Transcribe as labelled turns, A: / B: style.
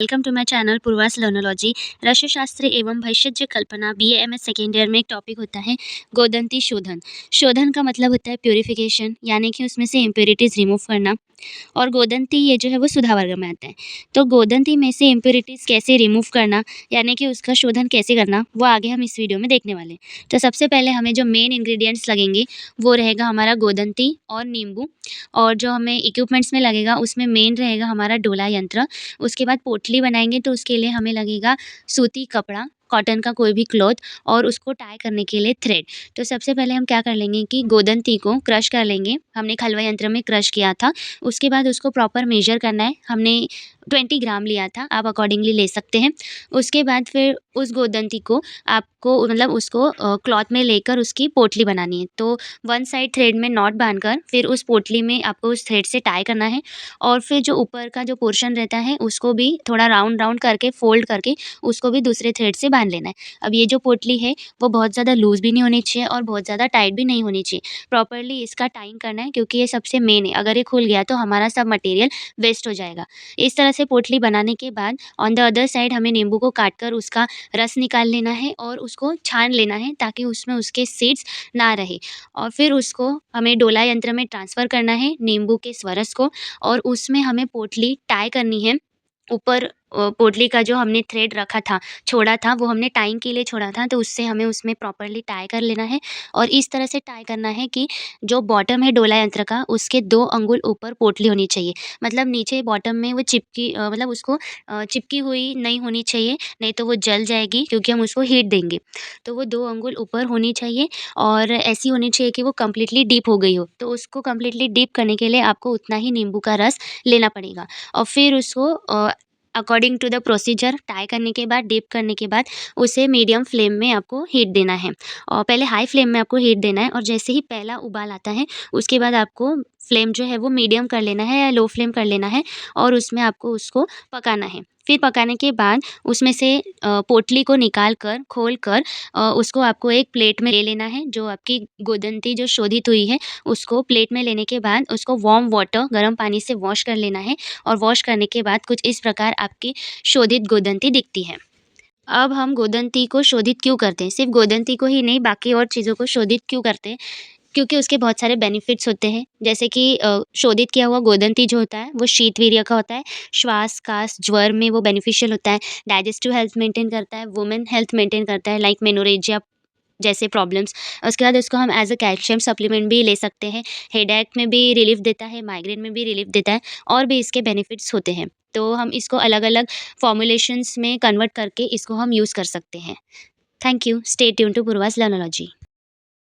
A: Welcome to my channel पूर्वास लर्नोलॉजी। रसशास्त्र एवं भैषज कल्पना BA MS second year में एक टॉपिक होता है गोदंती शोधन। शोधन का मतलब होता है प्यूरिफिकेशन, यानी कि उसमें से इम्प्योरिटीज़ रिमूव करना। और गोदंती ये जो है वो सुधा वर्ग में आता है। तो गोदंती में से इम्प्योरिटीज़ कैसे रिमूव करना, यानी कि उसका शोधन कैसे करना, वो आगे हम इस वीडियो में देखने वाले हैं। तो सबसे पहले हमें जो मेन इंग्रेडिएंट्स लगेंगे वो रहेगा हमारा गोदंती और नींबू। और जो हमें इक्विपमेंट्स में लगेगा उसमें मेन रहेगा हमारा डोला यंत्र। उसके बाद पोटली बनाएंगे तो उसके लिए हमें लगेगा सूती कपड़ा, कॉटन का कोई भी क्लॉथ, और उसको टाई करने के लिए थ्रेड। तो सबसे पहले हम क्या कर लेंगे कि गोदंती को क्रश कर लेंगे। हमने खलवा यंत्र में क्रश किया था। उसके बाद उसको प्रॉपर मेजर करना है। हमने 20 ग्राम लिया था, आप अकॉर्डिंगली ले सकते हैं। उसके बाद फिर उस गोदंती को आपको मतलब उसको क्लॉथ में लेकर उसकी पोटली बनानी है। तो वन साइड थ्रेड में नॉट बांधकर फिर उस पोटली में आपको उस थ्रेड से टाई करना है। और फिर जो ऊपर का जो पोर्शन रहता है उसको भी थोड़ा राउंड राउंड करके फोल्ड करके उसको भी दूसरे थ्रेड से बांध लेना है। अब ये जो पोटली है वो बहुत ज़्यादा लूज़ भी नहीं होनी चाहिए और बहुत ज़्यादा टाइट भी नहीं होनी चाहिए। प्रॉपर्ली इसका टाइंग करना है, क्योंकि ये सबसे मेन है। अगर ये खुल गया तो हमारा सब मटेरियल वेस्ट हो जाएगा। इस तरह से पोटली बनाने के बाद ऑन द अदर साइड हमें नींबू को काट कर उसका रस निकाल लेना है और उसको छान लेना है, ताकि उसमें उसके सीड्स ना रहे। और फिर उसको हमें डोला यंत्र में ट्रांसफ़र करना है नींबू के इस रस को, और उसमें हमें पोटली टाई करनी है। ऊपर पोटली का जो हमने थ्रेड रखा था, छोड़ा था, वो हमने टाइंग के लिए छोड़ा था, तो उससे हमें उसमें प्रॉपर्ली टाई कर लेना है। और इस तरह से टाई करना है कि जो बॉटम है डोला यंत्र का, उसके 2 अंगुल ऊपर पोटली होनी चाहिए। मतलब नीचे बॉटम में वो मतलब उसको चिपकी हुई नहीं होनी चाहिए, नहीं तो वो जल जाएगी, क्योंकि हम उसको हीट देंगे। तो वो 2 अंगुल ऊपर होनी चाहिए और ऐसी होनी चाहिए कि वो कंप्लीटली डीप हो गई हो। तो उसको कंप्लीटली डीप करने के लिए आपको उतना ही नींबू का रस लेना पड़ेगा। और फिर उसको according to the procedure tie करने के बाद, डीप करने के बाद उसे मीडियम फ्लेम में आपको हीट देना है। और पहले हाई फ्लेम में आपको हीट देना है, और जैसे ही पहला उबाल आता है उसके बाद आपको फ्लेम जो है वो मीडियम कर लेना है या लो फ्लेम कर लेना है, और उसमें आपको उसको पकाना है। फिर पकाने के बाद उसमें से पोटली को निकाल कर, खोल कर उसको आपको एक प्लेट में ले लेना है। जो आपकी गोदंती जो शोधित हुई है उसको प्लेट में लेने के बाद उसको वार्म वाटर, गर्म पानी से वॉश कर लेना है। और वॉश करने के बाद कुछ इस प्रकार आपकी शोधित गोदंती दिखती है। अब हम गोदंती को शोधित क्यों करते हैं? सिर्फ़ गोदंती को ही नहीं, बाकी और चीज़ों को शोधित क्यों करते हैं? क्योंकि उसके बहुत सारे बेनिफिट्स होते हैं। जैसे कि शोधित किया हुआ गोदंती जो होता है वो शीतवीर्य का होता है। श्वास, कास, ज्वर में वो बेनिफिशियल होता है। डाइजेस्टिव हेल्थ मेंटेन करता है, वुमेन हेल्थ मेंटेन करता है, लाइक मेनोरेजिया जैसे प्रॉब्लम्स। उसके बाद उसको हम एज़ अ कैल्शियम सप्लीमेंट भी ले सकते हैं। हेडेक में भी रिलीफ़ देता है, माइग्रेन में भी रिलीफ़ देता है, और भी इसके बेनिफिट्स होते हैं। तो हम इसको अलग-अलग फ़ॉर्मूलेशंस में कन्वर्ट करके इसको हम यूज़ कर सकते हैं। Thank you. Stay tuned to Purvas लर्नोलॉजी।